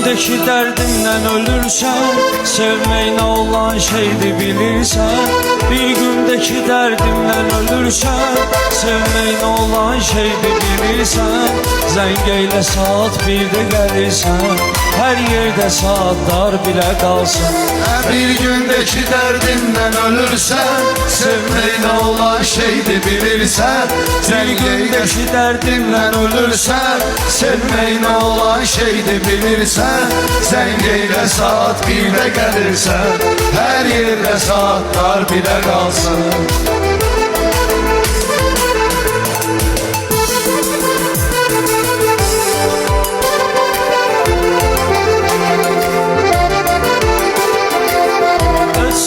gündeki dərdimdən ölürsən, sevmək nə olan şeydir bilirsən. Bir gündeki dərdimdən ölürsən, sevmək nə olan şeydir bilirsən. Zəng eylə saat 1-də gəlirsən, hər yerdə saatlar bilə qalsın. Bir gündeki dərdimdən ölürsən, sevmək nə olan şeydir bilirsən. Bir gündeki dərdimdən ölürsən, sevmək nə olan şeydir bilirsən. Zəng eylə saat 1-də gəlirsən, hər yerdə saatlar bilə qalsın.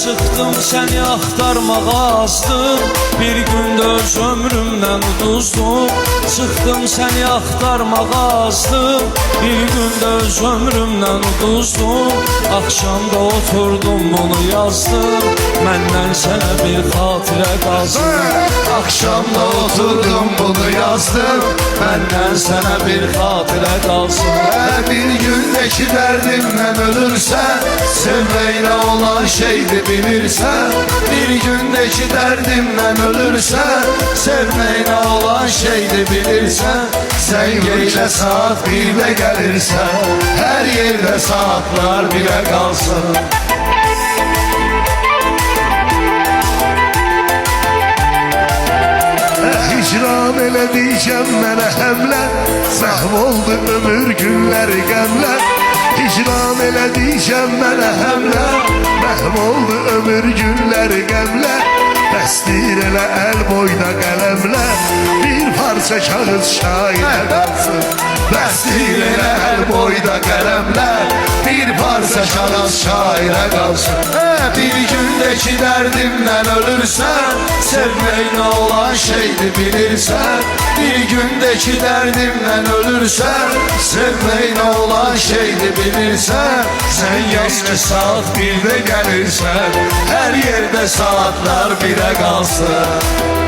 Çıxdım səni axtarmağa azdım, bir gündə öz ömrümdən uduzdum. Çıxdım səni axtarmağa azdım, bir gündə öz ömrümdən uduzdum. Axşamda oturdum bunu yazdım, məndən sənə bir xatirə qalsın. Akşamda oturdum bunu yazdım, məndən sənə bir xatirə qalsın. Bir gündeki dərdimdən ölürsən, sevmək nə olan şeydir bilirsən. Bir gündeki dərdimdən ölürsən, sevmək nə olan şeydir bilirsən. Zəng eylə saat 1-də gəlirsən, hər yerdə saatlar bilə qalsın. Hicran elədiyəcəm mənə həmlər, məhv oldu ömür günləri qəmlər. Hicran elədiyəcəm mənə həmlər, məhv oldu ömür günləri qəmlər. Bəstir elə əl boyda qələmlər, bir parça kağız şairə qalsın. Bəstir elə əl boyda qələmlər, bir parça kağız şairə qalsın. Bir gündəki dərdimdən ölürsən, sevmək nə olan şeydir bilirsən. Bir gündəki dərdimdən ölürsən, sevmək nə olan şeydir bilirsən. Sən yaz ki saat 1-də gəlirsən, hər yerdə saatlar birə qalsın.